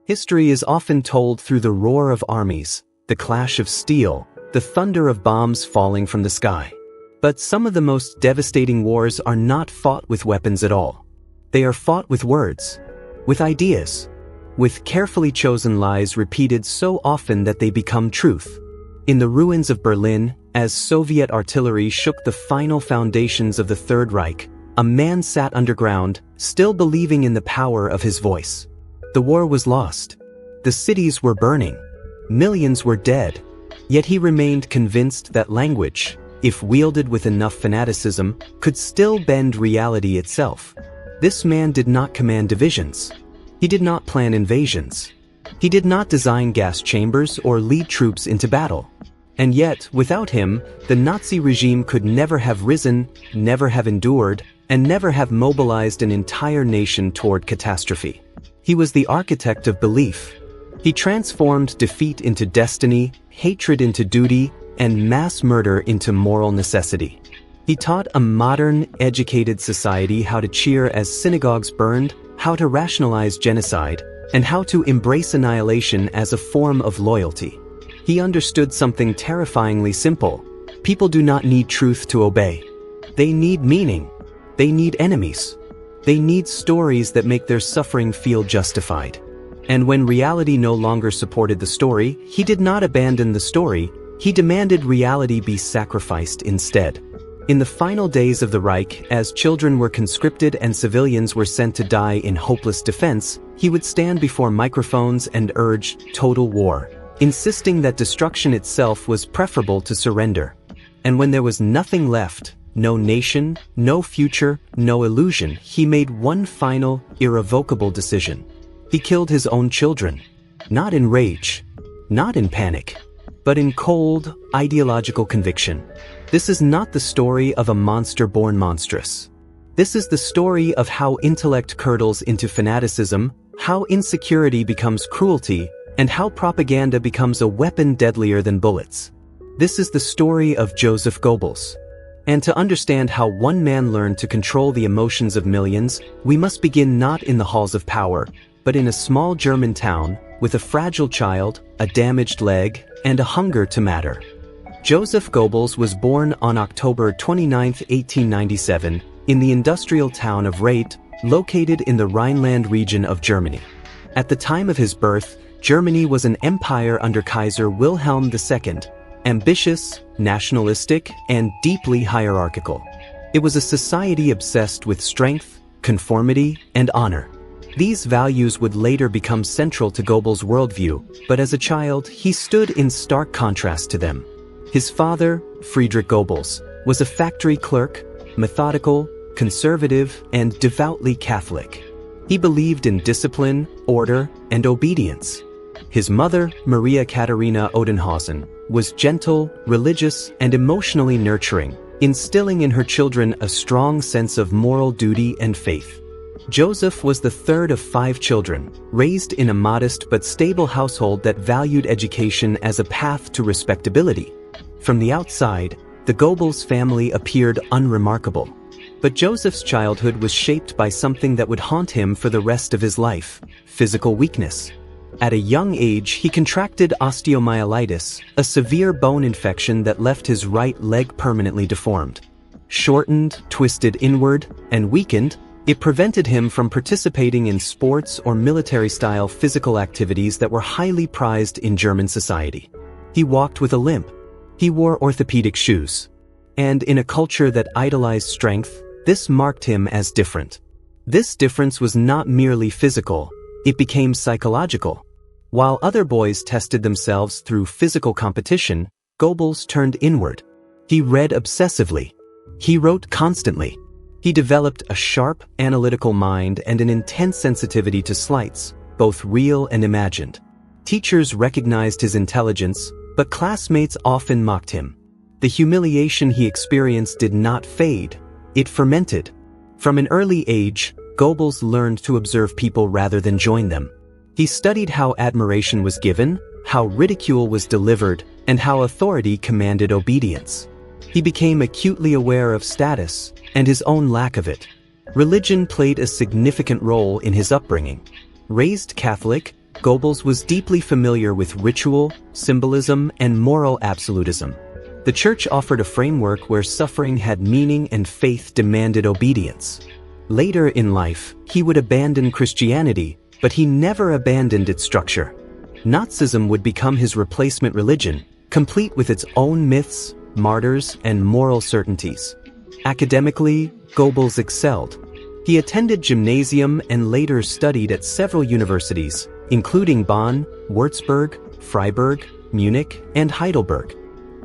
History is often told through the roar of armies, the clash of steel, the thunder of bombs falling from the sky. But some of the most devastating wars are not fought with weapons at all. They are fought with words, with ideas, with carefully chosen lies repeated so often that they become truth. In the ruins of Berlin, as Soviet artillery shook the final foundations of the Third Reich, a man sat underground, still believing in the power of his voice. The war was lost. The cities were burning. Millions were dead. Yet he remained convinced that language, if wielded with enough fanaticism, could still bend reality itself. This man did not command divisions. He did not plan invasions. He did not design gas chambers or lead troops into battle. And yet, without him, the Nazi regime could never have risen, never have endured, and never have mobilized an entire nation toward catastrophe. He was the architect of belief. He transformed defeat into destiny, hatred into duty, and mass murder into moral necessity. He taught a modern, educated society how to cheer as synagogues burned, how to rationalize genocide, and how to embrace annihilation as a form of loyalty. He understood something terrifyingly simple. People do not need truth to obey. They need meaning. They need enemies. They need stories that make their suffering feel justified. And when reality no longer supported the story, he did not abandon the story, he demanded reality be sacrificed instead. In the final days of the Reich, as children were conscripted and civilians were sent to die in hopeless defense, he would stand before microphones and urge total war, insisting that destruction itself was preferable to surrender. And when there was nothing left, no nation, no future, no illusion, he made one final, irrevocable decision. He killed his own children, not in rage, not in panic, but in cold, ideological conviction. This is not the story of a monster born monstrous. This is the story of how intellect curdles into fanaticism, how insecurity becomes cruelty, and how propaganda becomes a weapon deadlier than bullets. This is the story of Joseph Goebbels. And to understand how one man learned to control the emotions of millions, we must begin not in the halls of power, but in a small German town, with a fragile child, a damaged leg, and a hunger to matter. Joseph Goebbels was born on October 29, 1897, in the industrial town of Reit, located in the Rhineland region of Germany. At the time of his birth, Germany was an empire under Kaiser Wilhelm II, ambitious, nationalistic, and deeply hierarchical. It was a society obsessed with strength, conformity, and honor. These values would later become central to Goebbels' worldview, but as a child, he stood in stark contrast to them. His father, Friedrich Goebbels, was a factory clerk, methodical, conservative, and devoutly Catholic. He believed in discipline, order, and obedience. His mother, Maria Katharina Odenhausen, was gentle, religious, and emotionally nurturing, instilling in her children a strong sense of moral duty and faith. Joseph was the third of 5 children, raised in a modest but stable household that valued education as a path to respectability. From the outside, the Goebbels family appeared unremarkable. But Joseph's childhood was shaped by something that would haunt him for the rest of his life: physical weakness. At a young age, he contracted osteomyelitis, a severe bone infection that left his right leg permanently deformed. Shortened, twisted inward, and weakened, it prevented him from participating in sports or military-style physical activities that were highly prized in German society. He walked with a limp. He wore orthopedic shoes. And in a culture that idolized strength, this marked him as different. This difference was not merely physical, it became psychological. While other boys tested themselves through physical competition, Goebbels turned inward. He read obsessively. He wrote constantly. He developed a sharp, analytical mind and an intense sensitivity to slights, both real and imagined. Teachers recognized his intelligence, but classmates often mocked him. The humiliation he experienced did not fade, it fermented. From an early age, Goebbels learned to observe people rather than join them. He studied how admiration was given, how ridicule was delivered, and how authority commanded obedience. He became acutely aware of status and his own lack of it. Religion played a significant role in his upbringing. Raised Catholic, Goebbels was deeply familiar with ritual, symbolism, and moral absolutism. The church offered a framework where suffering had meaning and faith demanded obedience. Later in life, he would abandon Christianity, but he never abandoned its structure. Nazism would become his replacement religion, complete with its own myths, martyrs, and moral certainties. Academically, Goebbels excelled. He attended gymnasium and later studied at several universities, including Bonn, Würzburg, Freiburg, Munich, and Heidelberg.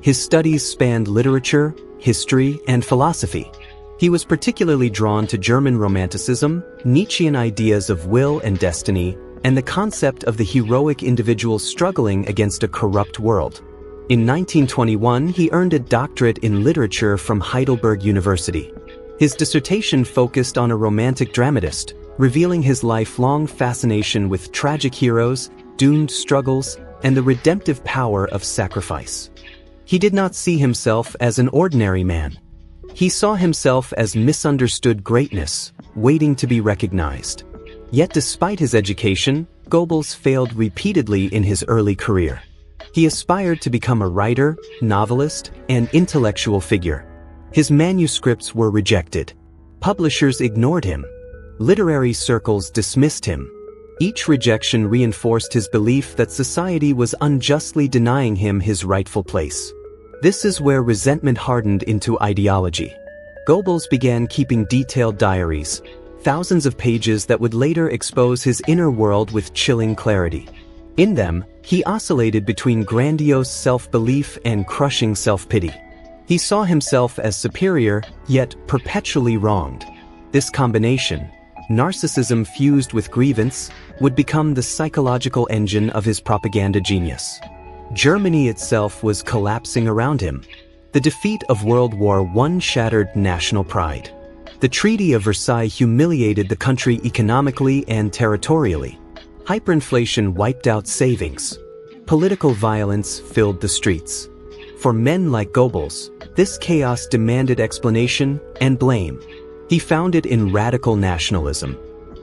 His studies spanned literature, history, and philosophy. He was particularly drawn to German Romanticism, Nietzschean ideas of will and destiny, and the concept of the heroic individual struggling against a corrupt world. In 1921, he earned a doctorate in literature from Heidelberg University. His dissertation focused on a romantic dramatist, revealing his lifelong fascination with tragic heroes, doomed struggles, and the redemptive power of sacrifice. He did not see himself as an ordinary man. He saw himself as misunderstood greatness, waiting to be recognized. Yet despite his education, Goebbels failed repeatedly in his early career. He aspired to become a writer, novelist, and intellectual figure. His manuscripts were rejected. Publishers ignored him. Literary circles dismissed him. Each rejection reinforced his belief that society was unjustly denying him his rightful place. This is where resentment hardened into ideology. Goebbels began keeping detailed diaries, thousands of pages that would later expose his inner world with chilling clarity. In them, he oscillated between grandiose self-belief and crushing self-pity. He saw himself as superior, yet perpetually wronged. This combination, narcissism fused with grievance, would become the psychological engine of his propaganda genius. Germany itself was collapsing around him. The defeat of World War I shattered national pride. The Treaty of Versailles humiliated the country economically and territorially. Hyperinflation wiped out savings. Political violence filled the streets. For men like Goebbels, this chaos demanded explanation and blame. He found it in radical nationalism.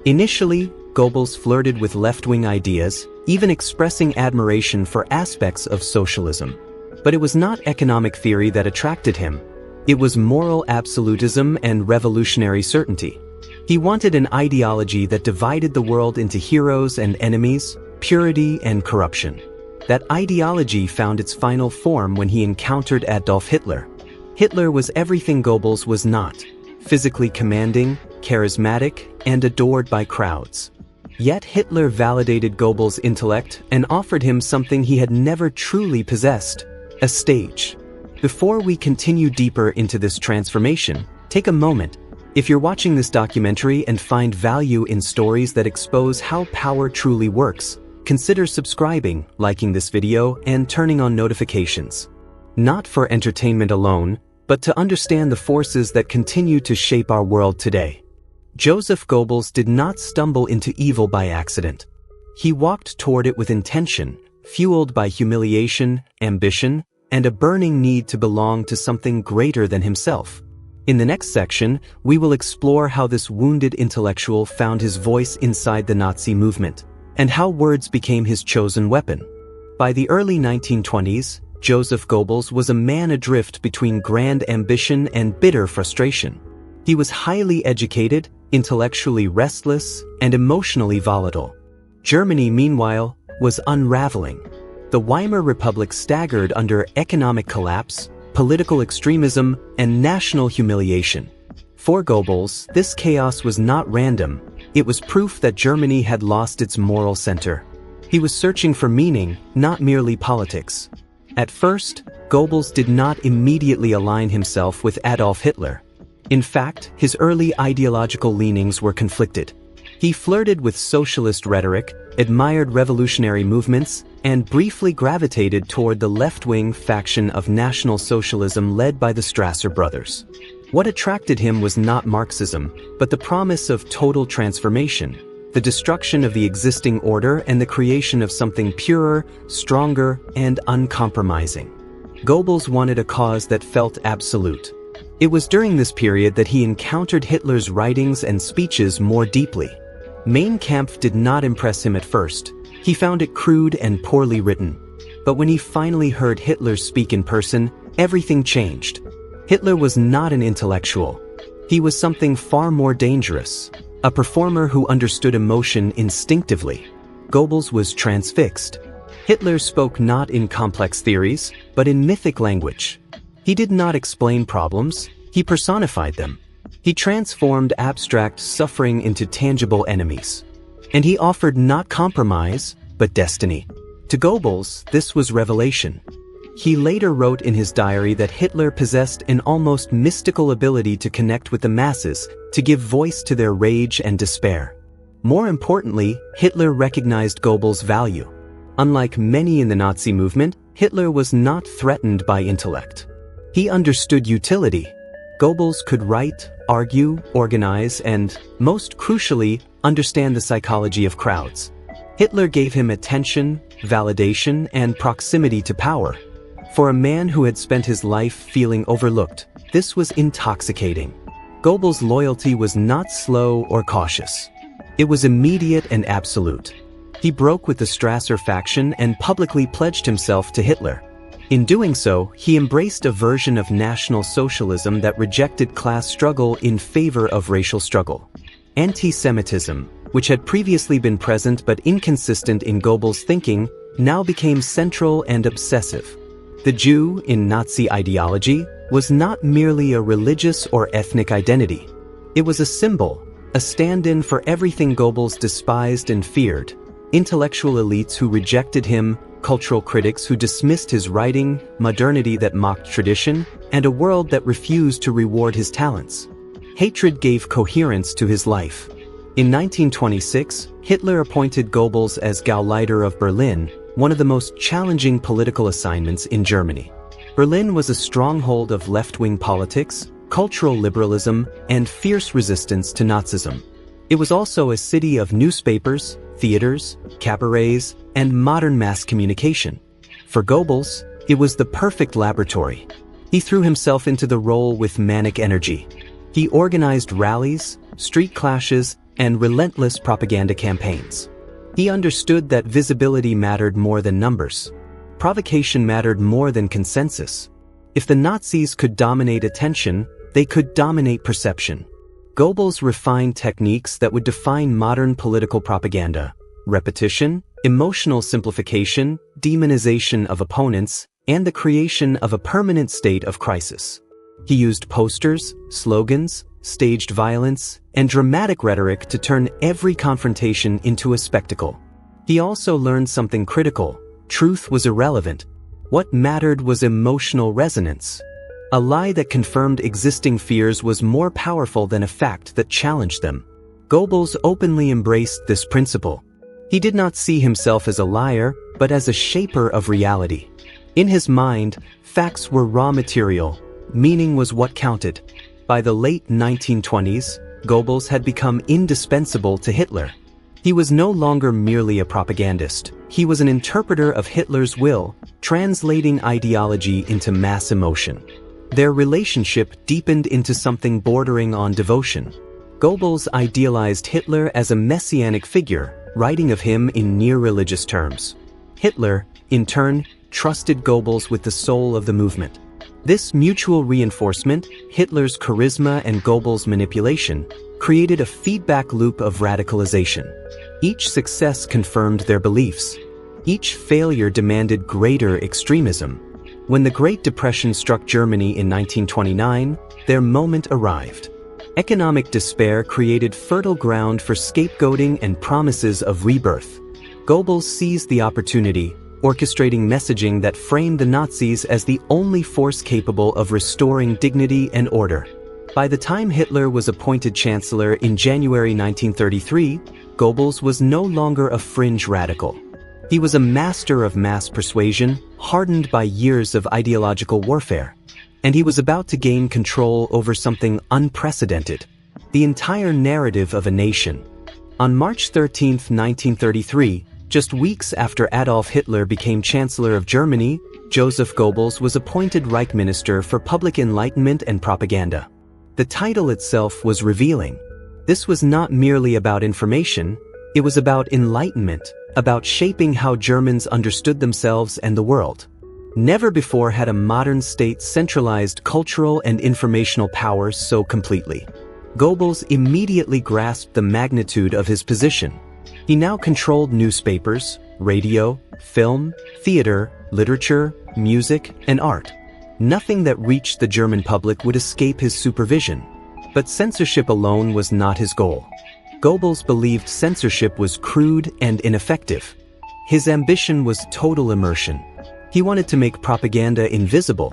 Initially, Goebbels flirted with left-wing ideas, even expressing admiration for aspects of socialism. But it was not economic theory that attracted him. It was moral absolutism and revolutionary certainty. He wanted an ideology that divided the world into heroes and enemies, purity and corruption. That ideology found its final form when he encountered Adolf Hitler. Hitler was everything Goebbels was not: physically commanding, charismatic, and adored by crowds. Yet Hitler validated Goebbels' intellect and offered him something he had never truly possessed: a stage. Before we continue deeper into this transformation, take a moment. If you're watching this documentary and find value in stories that expose how power truly works, consider subscribing, liking this video, and turning on notifications. Not for entertainment alone, but to understand the forces that continue to shape our world today. Joseph Goebbels did not stumble into evil by accident. He walked toward it with intention, fueled by humiliation, ambition, and a burning need to belong to something greater than himself. In the next section, we will explore how this wounded intellectual found his voice inside the Nazi movement, and how words became his chosen weapon. By the early 1920s, Joseph Goebbels was a man adrift between grand ambition and bitter frustration. He was highly educated, intellectually restless, and emotionally volatile. Germany, meanwhile, was unraveling. The Weimar Republic staggered under economic collapse, political extremism, and national humiliation. For Goebbels, this chaos was not random. It was proof that Germany had lost its moral center. He was searching for meaning, not merely politics. At first, Goebbels did not immediately align himself with Adolf Hitler. In fact, his early ideological leanings were conflicted. He flirted with socialist rhetoric, admired revolutionary movements, and briefly gravitated toward the left-wing faction of National Socialism led by the Strasser brothers. What attracted him was not Marxism, but the promise of total transformation, the destruction of the existing order and the creation of something purer, stronger, and uncompromising. Goebbels wanted a cause that felt absolute. It was during this period that he encountered Hitler's writings and speeches more deeply. Mein Kampf did not impress him at first. He found it crude and poorly written. But when he finally heard Hitler speak in person, everything changed. Hitler was not an intellectual. He was something far more dangerous, a performer who understood emotion instinctively. Goebbels was transfixed. Hitler spoke not in complex theories, but in mythic language. He did not explain problems, he personified them. He transformed abstract suffering into tangible enemies. And he offered not compromise, but destiny. To Goebbels, this was revelation. He later wrote in his diary that Hitler possessed an almost mystical ability to connect with the masses, to give voice to their rage and despair. More importantly, Hitler recognized Goebbels' value. Unlike many in the Nazi movement, Hitler was not threatened by intellect. He understood utility. Goebbels could write, argue, organize, and, most crucially, understand the psychology of crowds. Hitler gave him attention, validation, and proximity to power. For a man who had spent his life feeling overlooked, this was intoxicating. Goebbels' loyalty was not slow or cautious. It was immediate and absolute. He broke with the Strasser faction and publicly pledged himself to Hitler. In doing so, he embraced a version of National Socialism that rejected class struggle in favor of racial struggle. Antisemitism, which had previously been present but inconsistent in Goebbels' thinking, now became central and obsessive. The Jew, in Nazi ideology, was not merely a religious or ethnic identity. It was a symbol, a stand-in for everything Goebbels despised and feared: intellectual elites who rejected him, cultural critics who dismissed his writing, modernity that mocked tradition, and a world that refused to reward his talents. Hatred gave coherence to his life. In 1926, Hitler appointed Goebbels as Gauleiter of Berlin, one of the most challenging political assignments in Germany. Berlin was a stronghold of left-wing politics, cultural liberalism, and fierce resistance to Nazism. It was also a city of newspapers, theaters, cabarets, and modern mass communication. For Goebbels, it was the perfect laboratory. He threw himself into the role with manic energy. He organized rallies, street clashes, and relentless propaganda campaigns. He understood that visibility mattered more than numbers. Provocation mattered more than consensus. If the Nazis could dominate attention, they could dominate perception. Goebbels refined techniques that would define modern political propaganda: repetition, emotional simplification, demonization of opponents, and the creation of a permanent state of crisis. He used posters, slogans, staged violence, and dramatic rhetoric to turn every confrontation into a spectacle. He also learned something critical: truth was irrelevant. What mattered was emotional resonance. A lie that confirmed existing fears was more powerful than a fact that challenged them. Goebbels openly embraced this principle. He did not see himself as a liar, but as a shaper of reality. In his mind, facts were raw material, meaning was what counted. By the late 1920s, Goebbels had become indispensable to Hitler. He was no longer merely a propagandist. He was an interpreter of Hitler's will, translating ideology into mass emotion. Their relationship deepened into something bordering on devotion. Goebbels idealized Hitler as a messianic figure, writing of him in near-religious terms. Hitler, in turn, trusted Goebbels with the soul of the movement. This mutual reinforcement, Hitler's charisma and Goebbels' manipulation, created a feedback loop of radicalization. Each success confirmed their beliefs. Each failure demanded greater extremism. When the Great Depression struck Germany in 1929, their moment arrived. Economic despair created fertile ground for scapegoating and promises of rebirth. Goebbels seized the opportunity, orchestrating messaging that framed the Nazis as the only force capable of restoring dignity and order. By the time Hitler was appointed Chancellor in January 1933, Goebbels was no longer a fringe radical. He was a master of mass persuasion, hardened by years of ideological warfare. And he was about to gain control over something unprecedented: the entire narrative of a nation. On March 13, 1933, just weeks after Adolf Hitler became Chancellor of Germany, Joseph Goebbels was appointed Reich Minister for Public Enlightenment and Propaganda. The title itself was revealing. This was not merely about information, it was about enlightenment, about shaping how Germans understood themselves and the world. Never before had a modern state centralized cultural and informational power so completely. Goebbels immediately grasped the magnitude of his position. He now controlled newspapers, radio, film, theater, literature, music, and art. Nothing that reached the German public would escape his supervision. But censorship alone was not his goal. Goebbels believed censorship was crude and ineffective. His ambition was total immersion. He wanted to make propaganda invisible.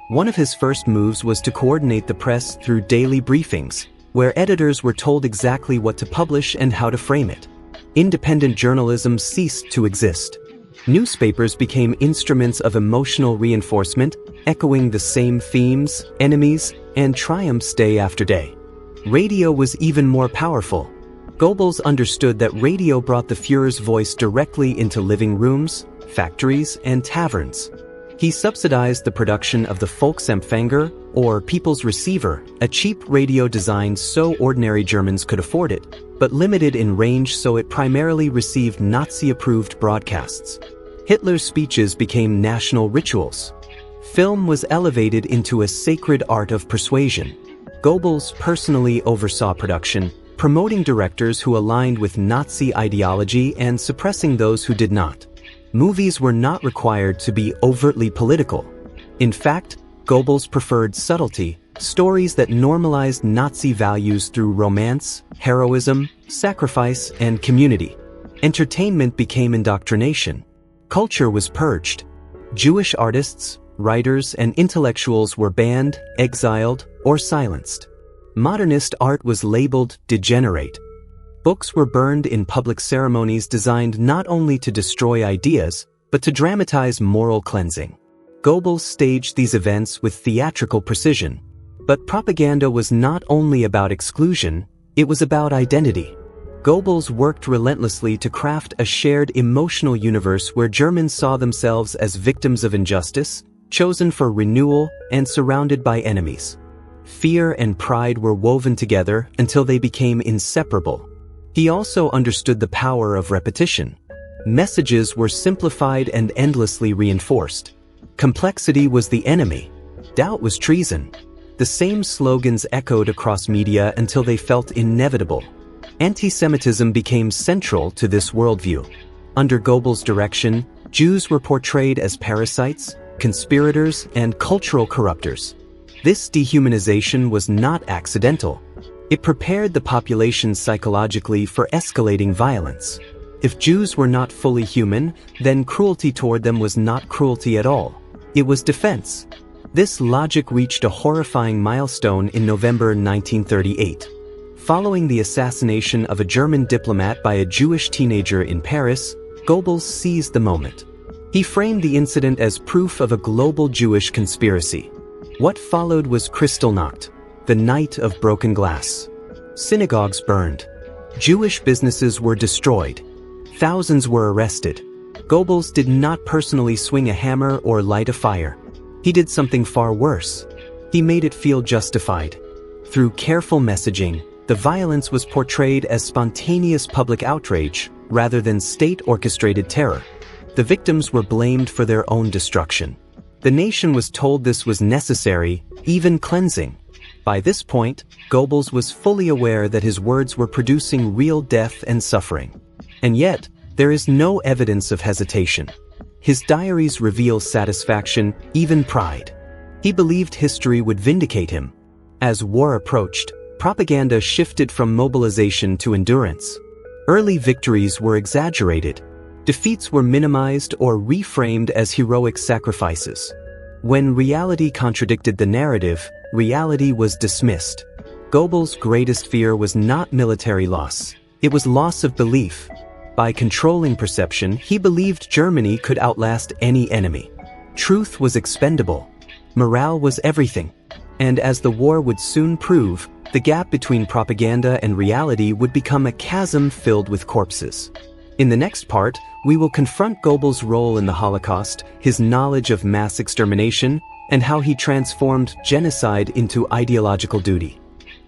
One of his first moves was to coordinate the press through daily briefings, where editors were told exactly what to publish and how to frame it. Independent journalism ceased to exist. Newspapers became instruments of emotional reinforcement, echoing the same themes, enemies, and triumphs day after day. Radio was even more powerful. Goebbels understood that radio brought the Führer's voice directly into living rooms, factories, and taverns. He subsidized the production of the Volksempfänger, or People's Receiver, a cheap radio designed so ordinary Germans could afford it, but limited in range so it primarily received Nazi-approved broadcasts. Hitler's speeches became national rituals. Film was elevated into a sacred art of persuasion. Goebbels personally oversaw production, promoting directors who aligned with Nazi ideology and suppressing those who did not. Movies were not required to be overtly political. In fact, Goebbels preferred subtlety, stories that normalized Nazi values through romance, heroism, sacrifice, and community. Entertainment became indoctrination. Culture was purged. Jewish artists, writers, and intellectuals were banned, exiled, or silenced. Modernist art was labeled degenerate. Books were burned in public ceremonies designed not only to destroy ideas, but to dramatize moral cleansing. Goebbels staged these events with theatrical precision. But propaganda was not only about exclusion, it was about identity. Goebbels worked relentlessly to craft a shared emotional universe where Germans saw themselves as victims of injustice, chosen for renewal, and surrounded by enemies. Fear and pride were woven together until they became inseparable. He also understood the power of repetition. Messages were simplified and endlessly reinforced. Complexity was the enemy. Doubt was treason. The same slogans echoed across media until they felt inevitable. Antisemitism became central to this worldview. Under Goebbels' direction, Jews were portrayed as parasites, conspirators, and cultural corruptors. This dehumanization was not accidental. It prepared the population psychologically for escalating violence. If Jews were not fully human, then cruelty toward them was not cruelty at all. It was defense. This logic reached a horrifying milestone in November 1938. Following the assassination of a German diplomat by a Jewish teenager in Paris, Goebbels seized the moment. He framed the incident as proof of a global Jewish conspiracy. What followed was Kristallnacht, the night of broken glass. Synagogues burned. Jewish businesses were destroyed. Thousands were arrested. Goebbels did not personally swing a hammer or light a fire. He did something far worse. He made it feel justified. Through careful messaging, the violence was portrayed as spontaneous public outrage rather than state-orchestrated terror. The victims were blamed for their own destruction. The nation was told this was necessary, even cleansing. By this point, Goebbels was fully aware that his words were producing real death and suffering. And yet, there is no evidence of hesitation. His diaries reveal satisfaction, even pride. He believed history would vindicate him. As war approached, propaganda shifted from mobilization to endurance. Early victories were exaggerated. Defeats were minimized or reframed as heroic sacrifices. When reality contradicted the narrative, reality was dismissed. Goebbels' greatest fear was not military loss. It was loss of belief. By controlling perception, he believed Germany could outlast any enemy. Truth was expendable. Morale was everything. And as the war would soon prove, the gap between propaganda and reality would become a chasm filled with corpses. In the next part, we will confront Goebbels' role in the Holocaust, his knowledge of mass extermination, and how he transformed genocide into ideological duty.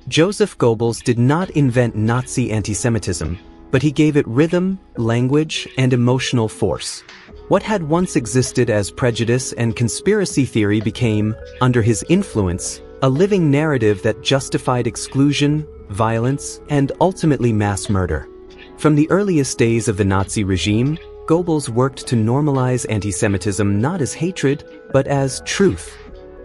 Joseph Goebbels did not invent Nazi antisemitism. but he gave it rhythm, language, and emotional force. What had once existed as prejudice and conspiracy theory became, under his influence, a living narrative that justified exclusion, violence, and ultimately mass murder. From the earliest days of the Nazi regime, Goebbels worked to normalize antisemitism not as hatred, but as truth.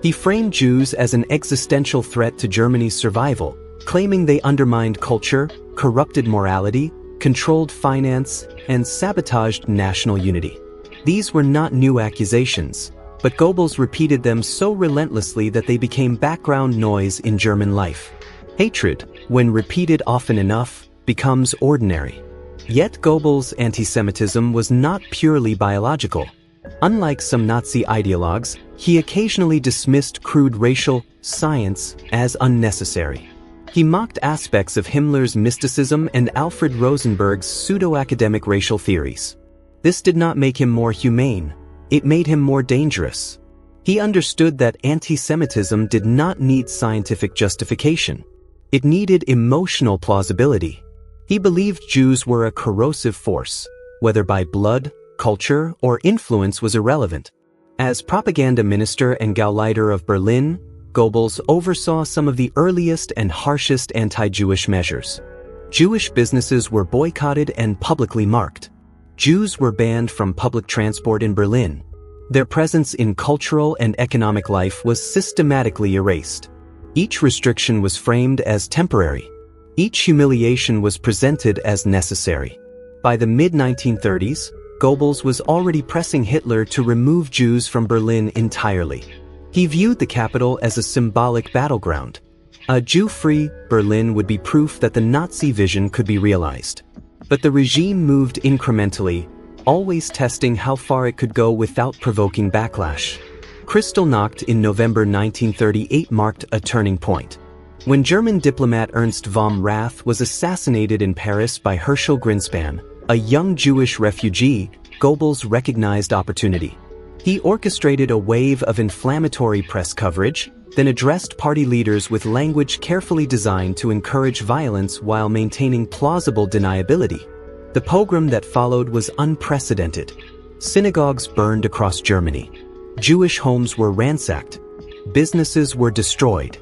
He framed Jews as an existential threat to Germany's survival, claiming they undermined culture, corrupted morality, controlled finance, and sabotaged national unity. These were not new accusations, but Goebbels repeated them so relentlessly that they became background noise in German life. Hatred, when repeated often enough, becomes ordinary. Yet Goebbels' antisemitism was not purely biological. Unlike some Nazi ideologues, he occasionally dismissed crude racial science as unnecessary. He mocked aspects of Himmler's mysticism and Alfred Rosenberg's pseudo-academic racial theories. This did not make him more humane, it made him more dangerous. He understood that anti-Semitism did not need scientific justification. It needed emotional plausibility. He believed Jews were a corrosive force, whether by blood, culture, or influence was irrelevant. As propaganda minister and Gauleiter of Berlin, Goebbels oversaw some of the earliest and harshest anti-Jewish measures. Jewish businesses were boycotted and publicly marked. Jews were banned from public transport in Berlin. Their presence in cultural and economic life was systematically erased. Each restriction was framed as temporary. Each humiliation was presented as necessary. By the mid-1930s, Goebbels was already pressing Hitler to remove Jews from Berlin entirely. He viewed the capital as a symbolic battleground. A Jew-free Berlin would be proof that the Nazi vision could be realized. But the regime moved incrementally, always testing how far it could go without provoking backlash. Kristallnacht in November 1938 marked a turning point. When German diplomat Ernst von Rath was assassinated in Paris by Herschel Greenspan, a young Jewish refugee, Goebbels recognized opportunity. He orchestrated a wave of inflammatory press coverage, then addressed party leaders with language carefully designed to encourage violence while maintaining plausible deniability. The pogrom that followed was unprecedented. Synagogues burned across Germany. Jewish homes were ransacked. Businesses were destroyed.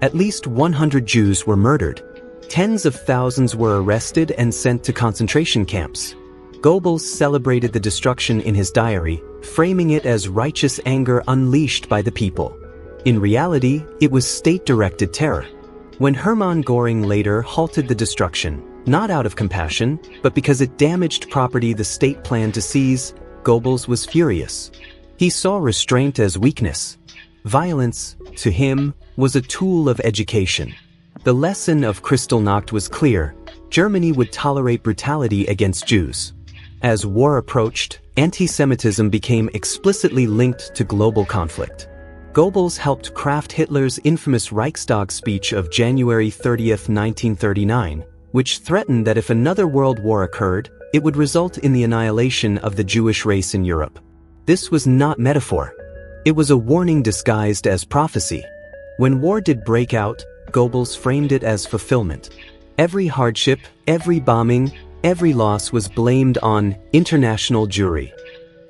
At least 100 Jews were murdered. Tens of thousands were arrested and sent to concentration camps. Goebbels celebrated the destruction in his diary, framing it as righteous anger unleashed by the people. In reality, it was state-directed terror. When Hermann Göring later halted the destruction, not out of compassion, but because it damaged property the state planned to seize, Goebbels was furious. He saw restraint as weakness. Violence, to him, was a tool of education. The lesson of Kristallnacht was clear: Germany would tolerate brutality against Jews. As war approached, anti-Semitism became explicitly linked to global conflict. Goebbels helped craft Hitler's infamous Reichstag speech of January 30, 1939, which threatened that if another world war occurred, it would result in the annihilation of the Jewish race in Europe. This was not metaphor. It was a warning disguised as prophecy. When war did break out, Goebbels framed it as fulfillment. Every hardship, every bombing, every loss was blamed on international Jewry.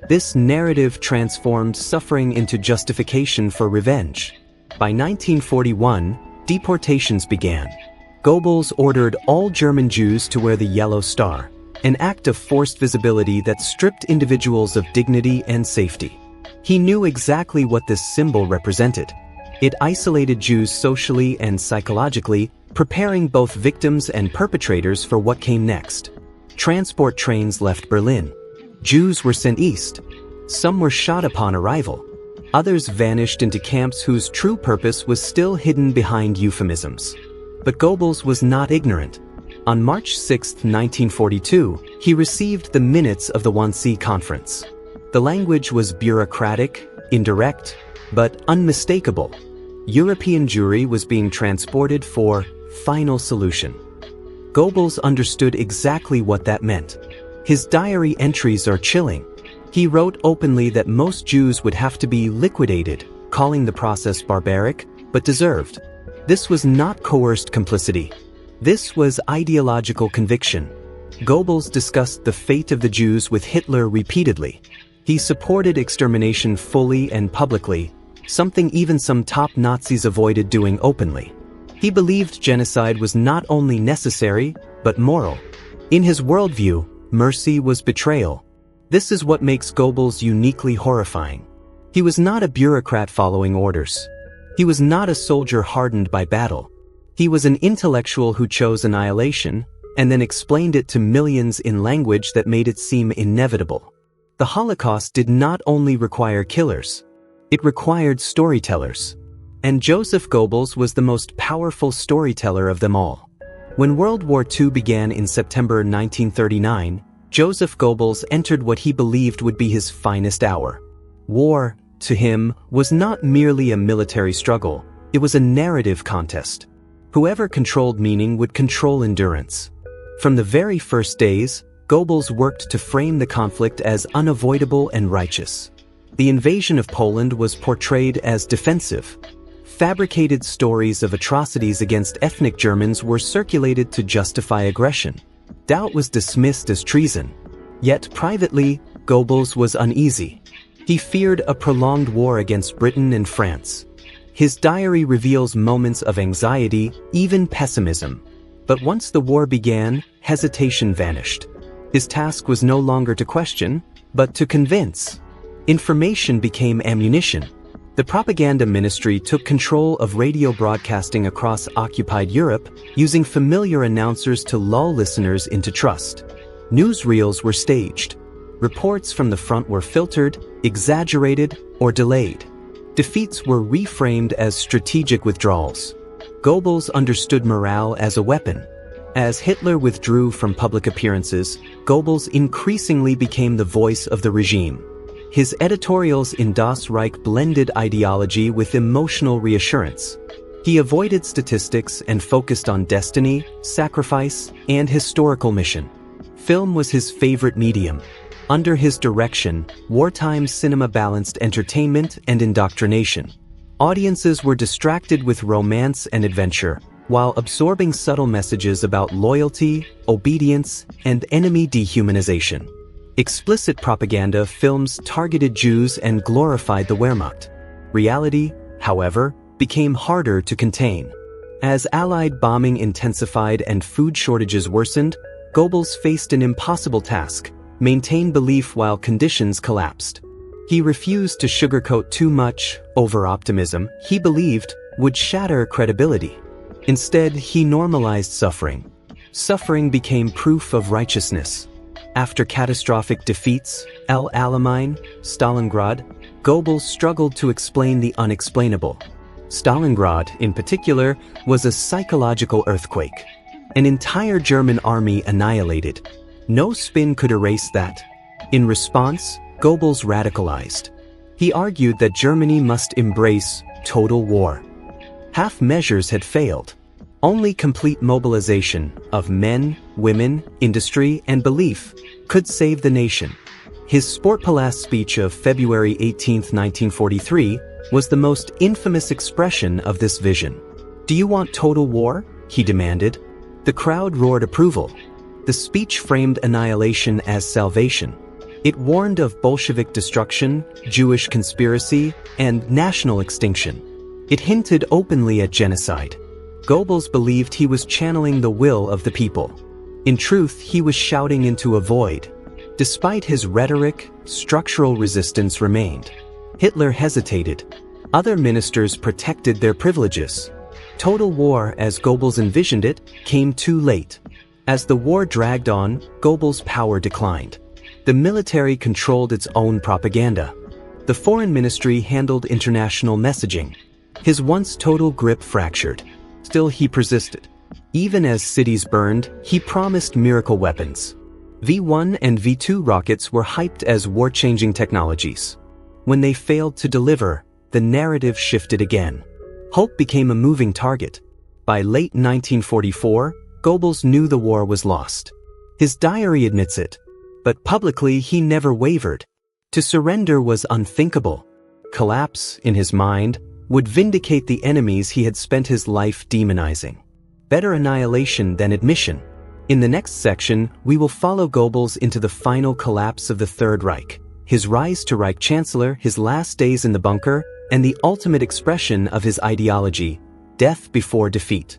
This narrative transformed suffering into justification for revenge. By 1941, deportations began. Goebbels ordered all German Jews to wear the yellow star, an act of forced visibility that stripped individuals of dignity and safety. He knew exactly what this symbol represented. It isolated Jews socially and psychologically, preparing both victims and perpetrators for what came next. Transport trains left Berlin. Jews were sent east. Some were shot upon arrival. Others vanished into camps whose true purpose was still hidden behind euphemisms. But Goebbels was not ignorant. On March 6, 1942, he received the minutes of the Wannsee Conference. The language was bureaucratic, indirect, but unmistakable. European Jewry was being transported for final solution. Goebbels understood exactly what that meant. His diary entries are chilling. He wrote openly that most Jews would have to be liquidated, calling the process barbaric, but deserved. This was not coerced complicity. This was ideological conviction. Goebbels discussed the fate of the Jews with Hitler repeatedly. He supported extermination fully and publicly, something even some top Nazis avoided doing openly. He believed genocide was not only necessary, but moral. In his worldview, mercy was betrayal. This is what makes Goebbels uniquely horrifying. He was not a bureaucrat following orders. He was not a soldier hardened by battle. He was an intellectual who chose annihilation, and then explained it to millions in language that made it seem inevitable. The Holocaust did not only require killers. It required storytellers. And Joseph Goebbels was the most powerful storyteller of them all. When World War II began in September 1939, Joseph Goebbels entered what he believed would be his finest hour. War, to him, was not merely a military struggle, it was a narrative contest. Whoever controlled meaning would control endurance. From the very first days, Goebbels worked to frame the conflict as unavoidable and righteous. The invasion of Poland was portrayed as defensive. Fabricated stories of atrocities against ethnic Germans were circulated to justify aggression. Doubt was dismissed as treason. Yet privately, Goebbels was uneasy. He feared a prolonged war against Britain and France. His diary reveals moments of anxiety, even pessimism. But once the war began, hesitation vanished. His task was no longer to question, but to convince. Information became ammunition. The propaganda ministry took control of radio broadcasting across occupied Europe, using familiar announcers to lull listeners into trust. Newsreels were staged. Reports from the front were filtered, exaggerated, or delayed. Defeats were reframed as strategic withdrawals. Goebbels understood morale as a weapon. As Hitler withdrew from public appearances, Goebbels increasingly became the voice of the regime. His editorials in Das Reich blended ideology with emotional reassurance. He avoided statistics and focused on destiny, sacrifice, and historical mission. Film was his favorite medium. Under his direction, wartime cinema balanced entertainment and indoctrination. Audiences were distracted with romance and adventure, while absorbing subtle messages about loyalty, obedience, and enemy dehumanization. Explicit propaganda films targeted Jews and glorified the Wehrmacht. Reality, however, became harder to contain. As Allied bombing intensified and food shortages worsened, Goebbels faced an impossible task: maintain belief while conditions collapsed. He refused to sugarcoat too much over-optimism he believed would shatter credibility. Instead, he normalized suffering. Suffering became proof of righteousness. After catastrophic defeats, El Alamein, Stalingrad, Goebbels struggled to explain the unexplainable. Stalingrad, in particular, was a psychological earthquake. An entire German army annihilated. No spin could erase that. In response, Goebbels radicalized. He argued that Germany must embrace total war. Half measures had failed. Only complete mobilization of men, women, industry, and belief could save the nation. His Sportpalast speech of February 18, 1943, was the most infamous expression of this vision. "Do you want total war?" he demanded. The crowd roared approval. The speech framed annihilation as salvation. It warned of Bolshevik destruction, Jewish conspiracy, and national extinction. It hinted openly at genocide. Goebbels believed he was channeling the will of the people. In truth, he was shouting into a void. Despite his rhetoric, structural resistance remained. Hitler hesitated. Other ministers protected their privileges. Total war, as Goebbels envisioned it, came too late. As the war dragged on, Goebbels' power declined. The military controlled its own propaganda. The foreign ministry handled international messaging. His once total grip fractured. Still, he persisted. Even as cities burned, he promised miracle weapons. V-1 and V-2 rockets were hyped as war-changing technologies. When they failed to deliver, the narrative shifted again. Hope became a moving target. By late 1944, Goebbels knew the war was lost. His diary admits it. But publicly, he never wavered. To surrender was unthinkable. Collapse, in his mind, would vindicate the enemies he had spent his life demonizing. Better annihilation than admission. In the next section, we will follow Goebbels into the final collapse of the Third Reich, his rise to Reich Chancellor, his last days in the bunker, and the ultimate expression of his ideology, death before defeat.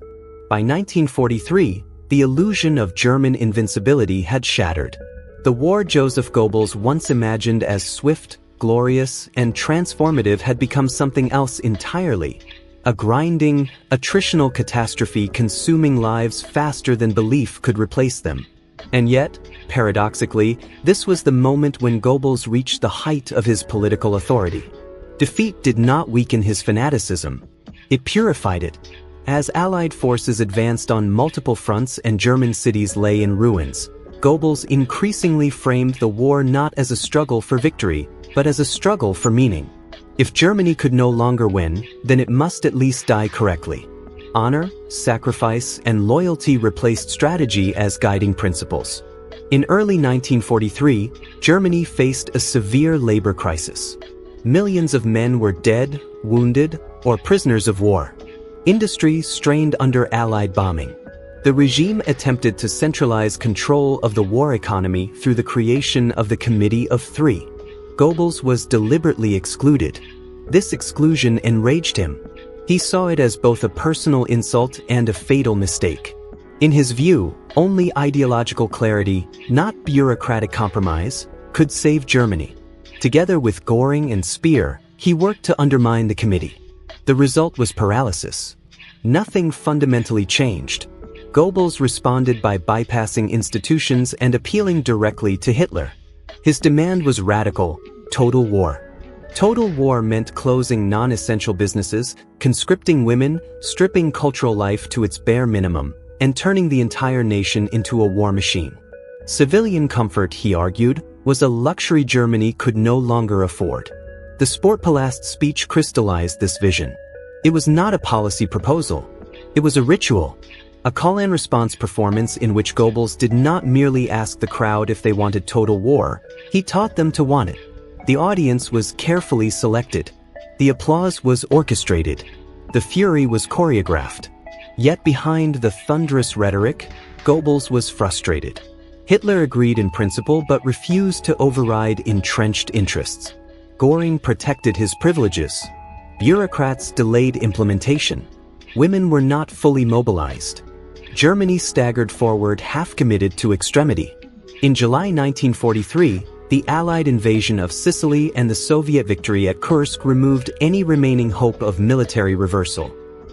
By 1943, the illusion of German invincibility had shattered. The war Joseph Goebbels once imagined as swift, glorious, and transformative had become something else entirely. A grinding, attritional catastrophe consuming lives faster than belief could replace them. And yet, paradoxically, this was the moment when Goebbels reached the height of his political authority. Defeat did not weaken his fanaticism. It purified it. As Allied forces advanced on multiple fronts and German cities lay in ruins, Goebbels increasingly framed the war not as a struggle for victory, but as a struggle for meaning. If Germany could no longer win, then it must at least die correctly. Honor, sacrifice, and loyalty replaced strategy as guiding principles. In early 1943, Germany faced a severe labor crisis. Millions of men were dead, wounded, or prisoners of war. Industry strained under Allied bombing. The regime attempted to centralize control of the war economy through the creation of the Committee of Three. Goebbels was deliberately excluded. This exclusion enraged him. He saw it as both a personal insult and a fatal mistake. In his view, only ideological clarity, not bureaucratic compromise, could save Germany. Together with Göring and Speer, he worked to undermine the committee. The result was paralysis. Nothing fundamentally changed. Goebbels responded by bypassing institutions and appealing directly to Hitler. His demand was radical: total war. Total war meant closing non-essential businesses, conscripting women, stripping cultural life to its bare minimum, and turning the entire nation into a war machine. Civilian comfort, he argued, was a luxury Germany could no longer afford. The Sportpalast speech crystallized this vision. It was not a policy proposal. It was a ritual. A call-and-response performance in which Goebbels did not merely ask the crowd if they wanted total war, he taught them to want it. The audience was carefully selected. The applause was orchestrated. The fury was choreographed. Yet behind the thunderous rhetoric, Goebbels was frustrated. Hitler agreed in principle but refused to override entrenched interests. Göring protected his privileges. Bureaucrats delayed implementation. Women were not fully mobilized. Germany staggered forward, half-committed to extremity. In July 1943, the Allied invasion of Sicily and the Soviet victory at Kursk removed any remaining hope of military reversal.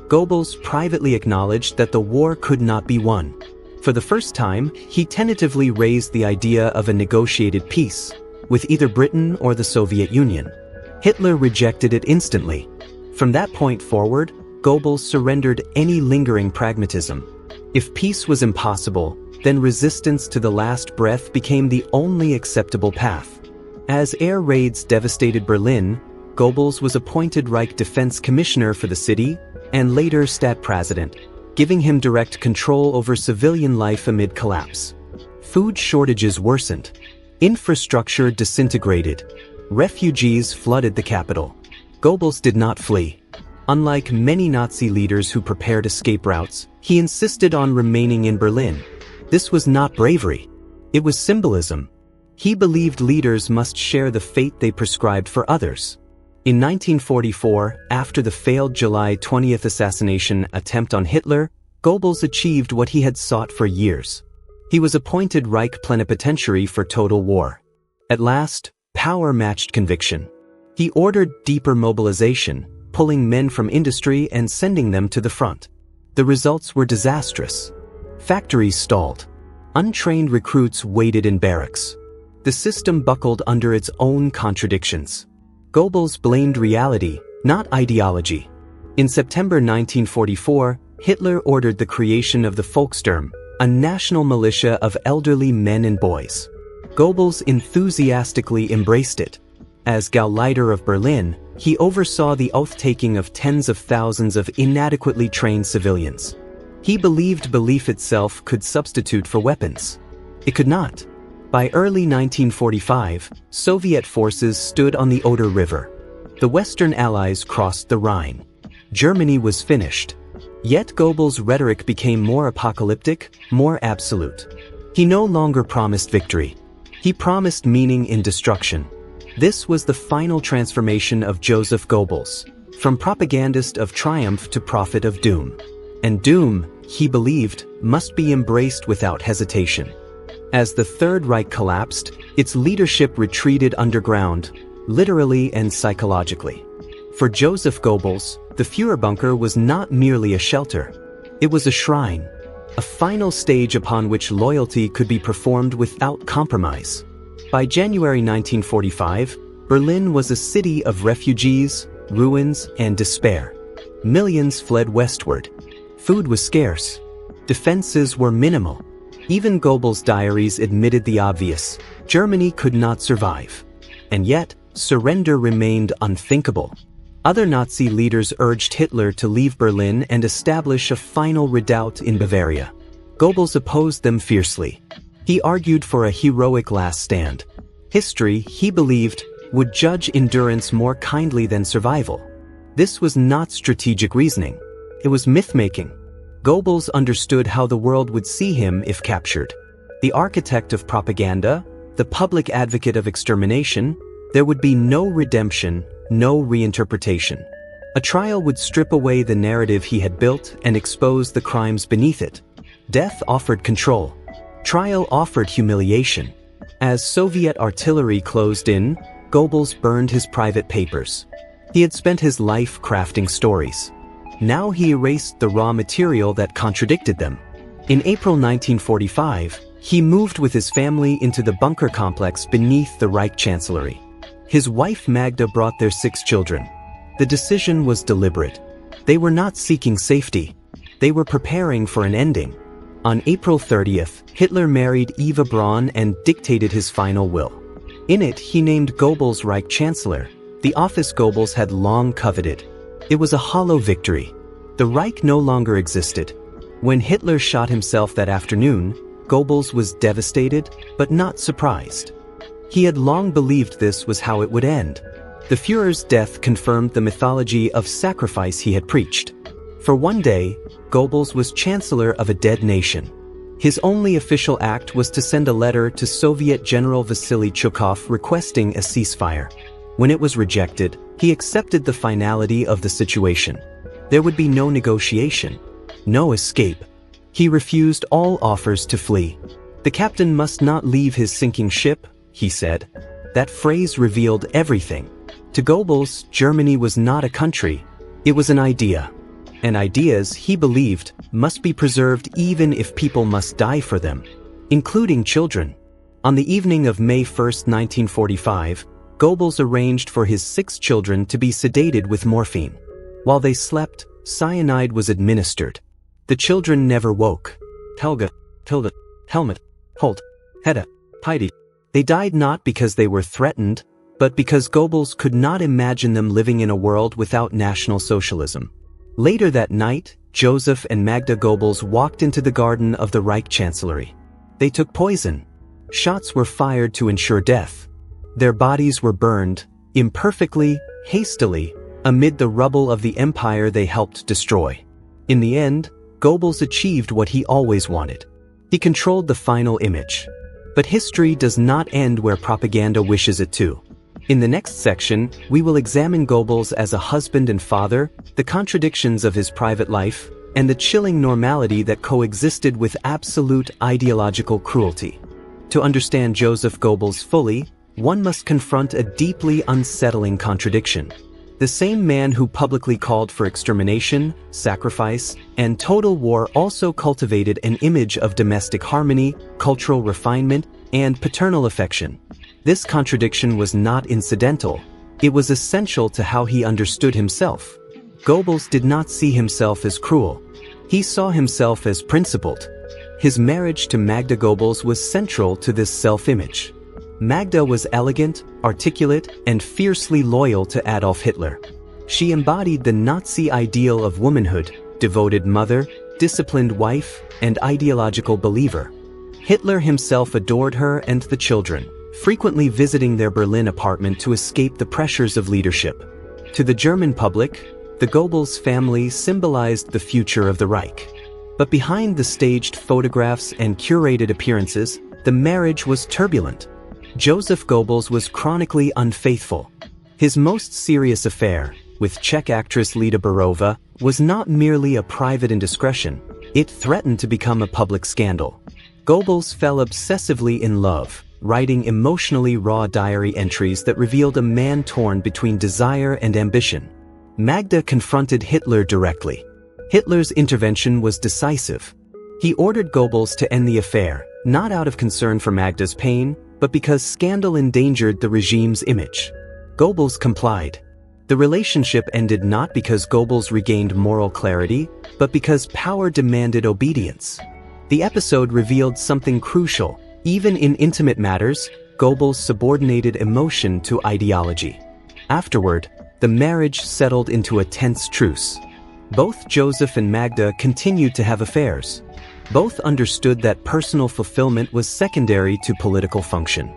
Goebbels privately acknowledged that the war could not be won. For the first time, he tentatively raised the idea of a negotiated peace, with either Britain or the Soviet Union. Hitler rejected it instantly. From that point forward, Goebbels surrendered any lingering pragmatism. If peace was impossible, then resistance to the last breath became the only acceptable path. As air raids devastated Berlin, Goebbels was appointed Reich Defense Commissioner for the city and later Stadtpräsident, giving him direct control over civilian life amid collapse. Food shortages worsened. Infrastructure disintegrated. Refugees flooded the capital. Goebbels did not flee. Unlike many Nazi leaders who prepared escape routes, he insisted on remaining in Berlin. This was not bravery. It was symbolism. He believed leaders must share the fate they prescribed for others. In 1944, after the failed July 20th assassination attempt on Hitler, Goebbels achieved what he had sought for years. He was appointed Reich Plenipotentiary for total war. At last, power matched conviction. He ordered deeper mobilization, pulling men from industry and sending them to the front. The results were disastrous. Factories stalled. Untrained recruits waited in barracks. The system buckled under its own contradictions. Goebbels blamed reality, not ideology. In September 1944, Hitler ordered the creation of the Volkssturm, a national militia of elderly men and boys. Goebbels enthusiastically embraced it. As Gauleiter of Berlin, he oversaw the oath-taking of tens of thousands of inadequately trained civilians. He believed belief itself could substitute for weapons. It could not. By early 1945, Soviet forces stood on the Oder River. The Western Allies crossed the Rhine. Germany was finished. Yet Goebbels' rhetoric became more apocalyptic, more absolute. He no longer promised victory. He promised meaning in destruction. This was the final transformation of Joseph Goebbels, from propagandist of triumph to prophet of doom. And doom, he believed, must be embraced without hesitation. As the Third Reich collapsed, its leadership retreated underground, literally and psychologically. For Joseph Goebbels, the Führerbunker was not merely a shelter. It was a shrine, a final stage upon which loyalty could be performed without compromise. By January 1945, Berlin was a city of refugees, ruins, and despair. Millions fled westward. Food was scarce. Defenses were minimal. Even Goebbels' diaries admitted the obvious: Germany could not survive. And yet, surrender remained unthinkable. Other Nazi leaders urged Hitler to leave Berlin and establish a final redoubt in Bavaria. Goebbels opposed them fiercely. He argued for a heroic last stand. History, he believed, would judge endurance more kindly than survival. This was not strategic reasoning. It was myth-making. Goebbels understood how the world would see him if captured. The architect of propaganda, the public advocate of extermination, there would be no redemption, no reinterpretation. A trial would strip away the narrative he had built and expose the crimes beneath it. Death offered control. Trial offered humiliation. As Soviet artillery closed in, Goebbels burned his private papers. He had spent his life crafting stories. Now he erased the raw material that contradicted them. In April 1945, he moved with his family into the bunker complex beneath the Reich Chancellery. His wife Magda brought their 6 children. The decision was deliberate. They were not seeking safety. They were preparing for an ending. On April 30th, Hitler married Eva Braun and dictated his final will. In it, he named Goebbels Reich Chancellor, the office Goebbels had long coveted. It was a hollow victory. The Reich no longer existed. When Hitler shot himself that afternoon, Goebbels was devastated, but not surprised. He had long believed this was how it would end. The Führer's death confirmed the mythology of sacrifice he had preached. For one day, Goebbels was chancellor of a dead nation. His only official act was to send a letter to Soviet General Vasily Chukov requesting a ceasefire. When it was rejected, he accepted the finality of the situation. There would be no negotiation, no escape. He refused all offers to flee. The captain must not leave his sinking ship, he said. That phrase revealed everything. To Goebbels, Germany was not a country, it was an idea. And ideas, he believed, must be preserved even if people must die for them, including children. On the evening of May 1, 1945, Goebbels arranged for his 6 children to be sedated with morphine. While they slept, cyanide was administered. The children never woke. Helga, Hilda, Helmut, Holt, Hedda, Heidi. They died not because they were threatened, but because Goebbels could not imagine them living in a world without National Socialism. Later that night, Joseph and Magda Goebbels walked into the garden of the Reich Chancellery. They took poison. Shots were fired to ensure death. Their bodies were burned, imperfectly, hastily, amid the rubble of the empire they helped destroy. In the end, Goebbels achieved what he always wanted. He controlled the final image. But history does not end where propaganda wishes it to. In the next section, we will examine Goebbels as a husband and father, the contradictions of his private life, and the chilling normality that coexisted with absolute ideological cruelty. To understand Joseph Goebbels fully, one must confront a deeply unsettling contradiction. The same man who publicly called for extermination, sacrifice, and total war also cultivated an image of domestic harmony, cultural refinement, and paternal affection. This contradiction was not incidental. It was essential to how he understood himself. Goebbels did not see himself as cruel. He saw himself as principled. His marriage to Magda Goebbels was central to this self-image. Magda was elegant, articulate, and fiercely loyal to Adolf Hitler. She embodied the Nazi ideal of womanhood, devoted mother, disciplined wife, and ideological believer. Hitler himself adored her and the children, frequently visiting their Berlin apartment to escape the pressures of leadership. To the German public, The Goebbels family symbolized the future of the Reich. But behind the staged photographs and curated appearances, the marriage was turbulent. Joseph Goebbels was chronically unfaithful. His most serious affair, with Czech actress Lida Barova, was not merely a private indiscretion, it threatened to become a public scandal. Goebbels fell obsessively in love, writing emotionally raw diary entries that revealed a man torn between desire and ambition. Magda confronted Hitler directly. Hitler's intervention was decisive. He ordered Goebbels to end the affair, not out of concern for Magda's pain, but because scandal endangered the regime's image. Goebbels complied. The relationship ended not because Goebbels regained moral clarity, but because power demanded obedience. The episode revealed something crucial. Even in intimate matters, Goebbels subordinated emotion to ideology. Afterward, the marriage settled into a tense truce. Both Joseph and Magda continued to have affairs. Both understood that personal fulfillment was secondary to political function.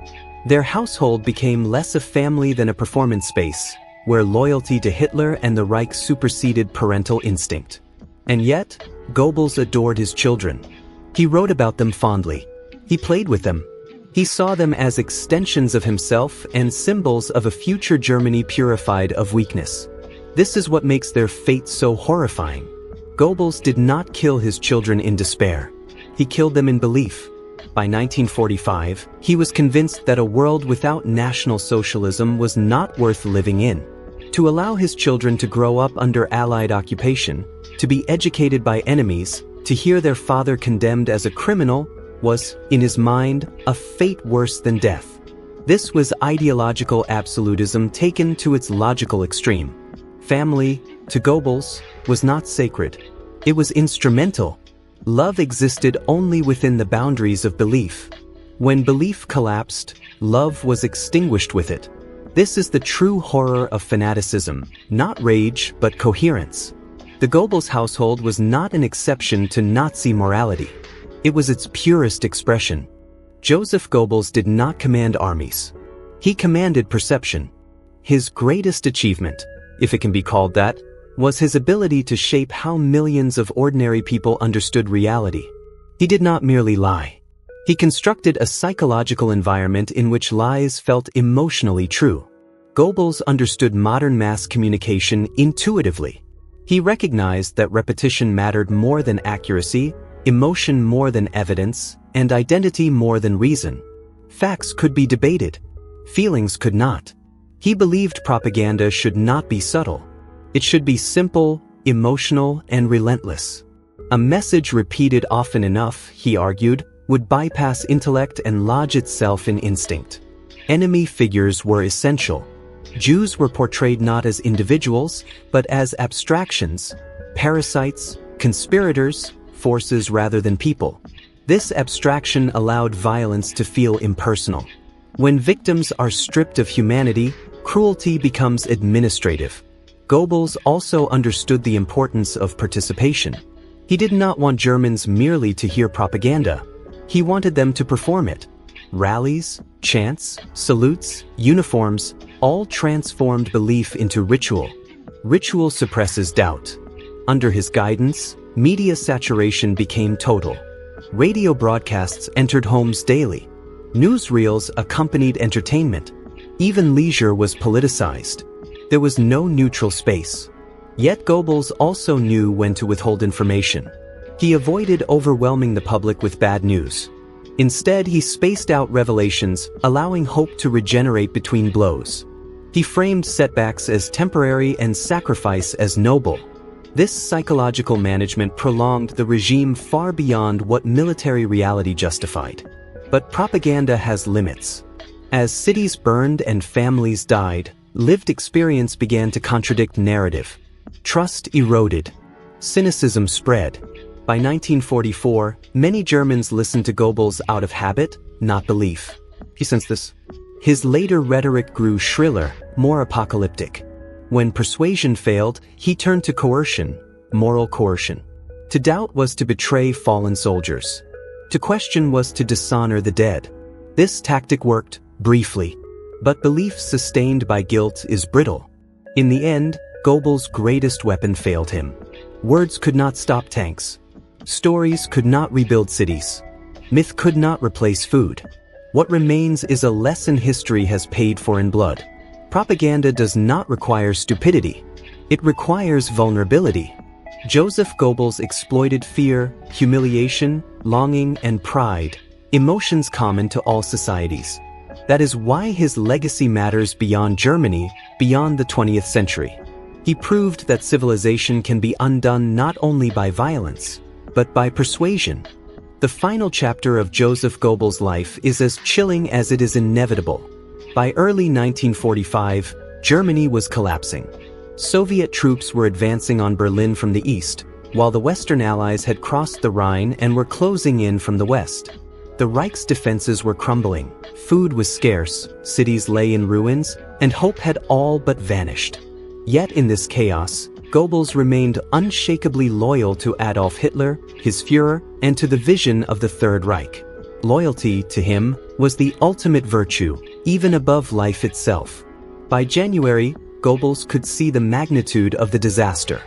Their household became less a family than a performance space, where loyalty to Hitler and the Reich superseded parental instinct. And yet, Goebbels adored his children. He wrote about them fondly. He played with them. He saw them as extensions of himself and symbols of a future Germany purified of weakness. This is what makes their fate so horrifying. Goebbels did not kill his children in despair. He killed them in belief. By 1945, he was convinced that a world without National Socialism was not worth living in. To allow his children to grow up under Allied occupation, to be educated by enemies, to hear their father condemned as a criminal, was, in his mind, a fate worse than death. This was ideological absolutism taken to its logical extreme. Family, to Goebbels, was not sacred. It was instrumental. Love existed only within the boundaries of belief. When belief collapsed, love was extinguished with it. This is the true horror of fanaticism, not rage but coherence. The Goebbels household was not an exception to Nazi morality. It was its purest expression. Joseph Goebbels did not command armies. He commanded perception. His greatest achievement, if it can be called that, was his ability to shape how millions of ordinary people understood reality. He did not merely lie. He constructed a psychological environment in which lies felt emotionally true. Goebbels understood modern mass communication intuitively. He recognized that repetition mattered more than accuracy, emotion more than evidence, and identity more than reason. Facts could be debated. Feelings could not. He believed propaganda should not be subtle. It should be simple, emotional, and relentless. A message repeated often enough, he argued, would bypass intellect and lodge itself in instinct. Enemy figures were essential. Jews were portrayed not as individuals, but as abstractions, parasites, conspirators, forces rather than people. This abstraction allowed violence to feel impersonal. When victims are stripped of humanity, cruelty becomes administrative. Goebbels also understood the importance of participation. He did not want Germans merely to hear propaganda. He wanted them to perform it. Rallies, chants, salutes, uniforms, all transformed belief into ritual. Ritual suppresses doubt. Under his guidance, media saturation became total. Radio broadcasts entered homes daily. Newsreels accompanied entertainment. Even leisure was politicized. There was no neutral space. Yet Goebbels also knew when to withhold information. He avoided overwhelming the public with bad news. Instead, he spaced out revelations, allowing hope to regenerate between blows. He framed setbacks as temporary and sacrifice as noble. This psychological management prolonged the regime far beyond what military reality justified. But propaganda has limits. As cities burned and families died, lived experience began to contradict narrative. Trust eroded. Cynicism spread. By 1944, many Germans listened to Goebbels out of habit, not belief. He sensed this. His later rhetoric grew shriller, more apocalyptic. When persuasion failed, he turned to coercion, moral coercion. To doubt was to betray fallen soldiers. To question was to dishonor the dead. This tactic worked, briefly. But belief sustained by guilt is brittle. In the end, Goebbels' greatest weapon failed him. Words could not stop tanks. Stories could not rebuild cities. Myth could not replace food. What remains is a lesson history has paid for in blood. Propaganda does not require stupidity. It requires vulnerability. Joseph Goebbels exploited fear, humiliation, longing, and pride, emotions common to all societies. That is why his legacy matters beyond Germany, beyond the 20th century. He proved that civilization can be undone not only by violence, but by persuasion. The final chapter of Joseph Goebbels' life is as chilling as it is inevitable. By early 1945, Germany was collapsing. Soviet troops were advancing on Berlin from the east, while the Western Allies had crossed the Rhine and were closing in from the west. The Reich's defenses were crumbling, food was scarce, cities lay in ruins, and hope had all but vanished. Yet in this chaos, Goebbels remained unshakably loyal to Adolf Hitler, his Führer, and to the vision of the Third Reich. Loyalty, to him, was the ultimate virtue, even above life itself. By January, Goebbels could see the magnitude of the disaster.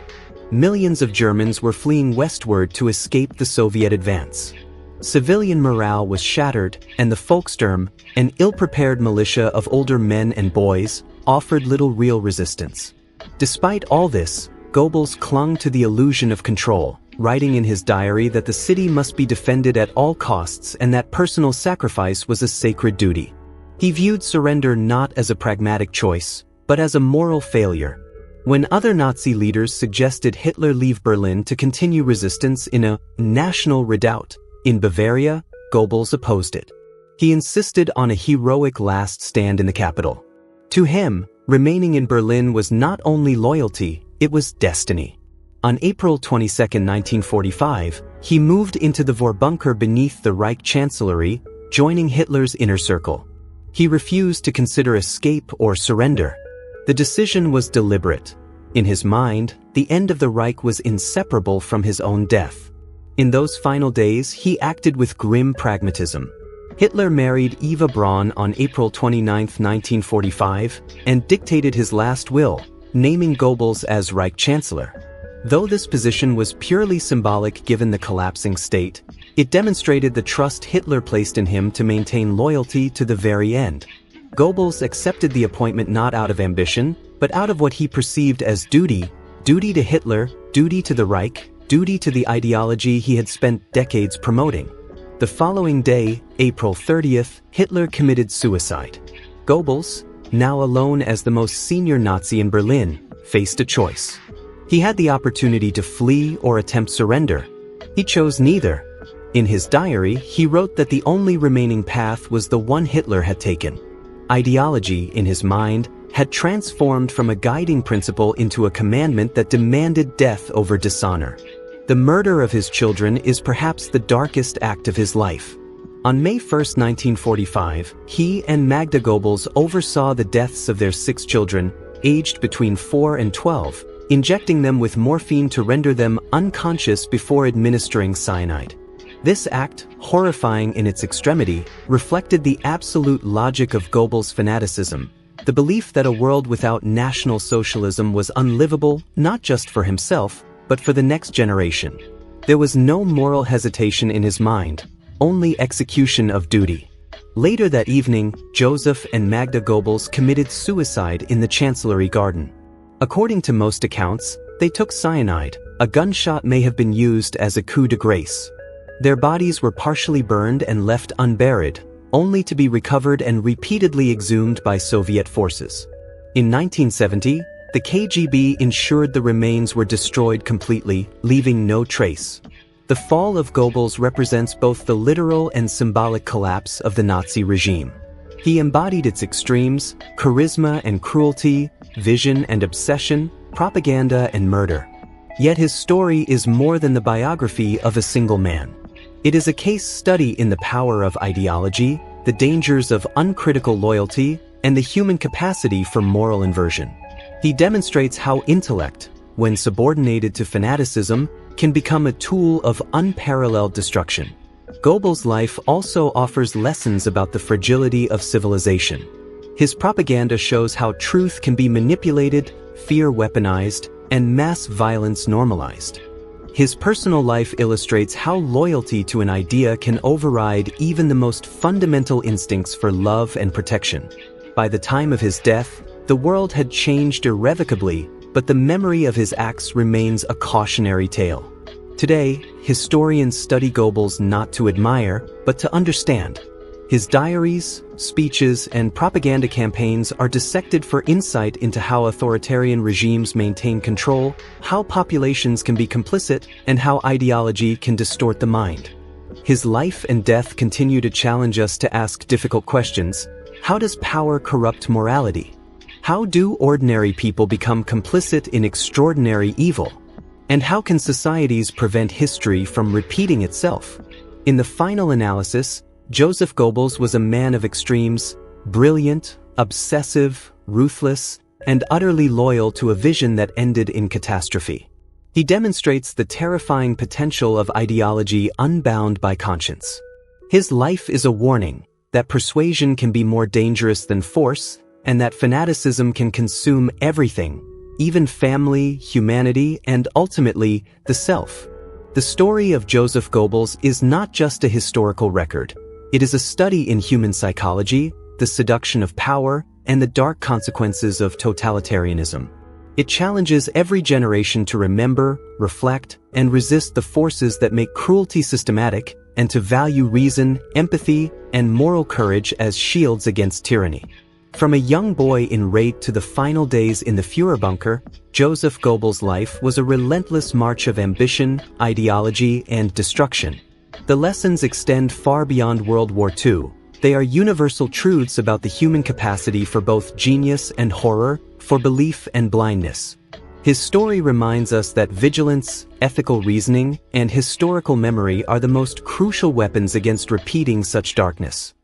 Millions of Germans were fleeing westward to escape the Soviet advance. Civilian morale was shattered, and the Volkssturm, an ill-prepared militia of older men and boys, offered little real resistance. Despite all this, Goebbels clung to the illusion of control, writing in his diary that the city must be defended at all costs and that personal sacrifice was a sacred duty. He viewed surrender not as a pragmatic choice, but as a moral failure. When other Nazi leaders suggested Hitler leave Berlin to continue resistance in a national redoubt in Bavaria, Goebbels opposed it. He insisted on a heroic last stand in the capital. To him, remaining in Berlin was not only loyalty, it was destiny. On April 22, 1945, he moved into the Vorbunker beneath the Reich Chancellery, joining Hitler's inner circle. He refused to consider escape or surrender. The decision was deliberate. In his mind, the end of the Reich was inseparable from his own death. In those final days, he acted with grim pragmatism. Hitler married Eva Braun on April 29, 1945, and dictated his last will, naming Goebbels as Reich Chancellor. Though this position was purely symbolic given the collapsing state, it demonstrated the trust Hitler placed in him to maintain loyalty to the very end. Goebbels accepted the appointment not out of ambition, but out of what he perceived as duty to Hitler, duty to the Reich, duty to the ideology he had spent decades promoting. The following day, April 30th, Hitler committed suicide. Goebbels, now alone as the most senior Nazi in Berlin, faced a choice. He had the opportunity to flee or attempt surrender. He chose neither. In his diary, he wrote that the only remaining path was the one Hitler had taken. Ideology, in his mind, had transformed from a guiding principle into a commandment that demanded death over dishonor. The murder of his children is perhaps the darkest act of his life. On May 1, 1945, he and Magda Goebbels oversaw the deaths of their 6 children, aged between 4 and 12, injecting them with morphine to render them unconscious before administering cyanide. This act, horrifying in its extremity, reflected the absolute logic of Goebbels' fanaticism, the belief that a world without National Socialism was unlivable not just for himself, but for the next generation. There was no moral hesitation in his mind, only execution of duty. Later that evening, Joseph and Magda Goebbels committed suicide in the Chancellery Garden. According to most accounts, they took cyanide. A gunshot may have been used as a coup de grace. Their bodies were partially burned and left unburied, only to be recovered and repeatedly exhumed by Soviet forces. In 1970, the KGB ensured the remains were destroyed completely, leaving no trace. The fall of Goebbels represents both the literal and symbolic collapse of the Nazi regime. He embodied its extremes, charisma and cruelty, vision and obsession, propaganda and murder. Yet his story is more than the biography of a single man. It is a case study in the power of ideology, the dangers of uncritical loyalty, and the human capacity for moral inversion. He demonstrates how intellect, when subordinated to fanaticism, can become a tool of unparalleled destruction. Goebbels' life also offers lessons about the fragility of civilization. His propaganda shows how truth can be manipulated, fear weaponized, and mass violence normalized. His personal life illustrates how loyalty to an idea can override even the most fundamental instincts for love and protection. By the time of his death, the world had changed irrevocably, but the memory of his acts remains a cautionary tale. Today, historians study Goebbels not to admire, but to understand. His diaries, speeches, and propaganda campaigns are dissected for insight into how authoritarian regimes maintain control, how populations can be complicit, and how ideology can distort the mind. His life and death continue to challenge us to ask difficult questions. How does power corrupt morality? How do ordinary people become complicit in extraordinary evil? And how can societies prevent history from repeating itself? In the final analysis, Joseph Goebbels was a man of extremes, brilliant, obsessive, ruthless, and utterly loyal to a vision that ended in catastrophe. He demonstrates the terrifying potential of ideology unbound by conscience. His life is a warning that persuasion can be more dangerous than force, and that fanaticism can consume everything, even family, humanity, and ultimately, the self. The story of Joseph Goebbels is not just a historical record. It is a study in human psychology, the seduction of power, and the dark consequences of totalitarianism. It challenges every generation to remember, reflect, and resist the forces that make cruelty systematic, and to value reason, empathy, and moral courage as shields against tyranny. From a young boy in Rate to the final days in the Führer bunker, Joseph Goebbels' life was a relentless march of ambition, ideology, and destruction. The lessons extend far beyond World War II. They are universal truths about the human capacity for both genius and horror, for belief and blindness. His story reminds us that vigilance, ethical reasoning, and historical memory are the most crucial weapons against repeating such darkness.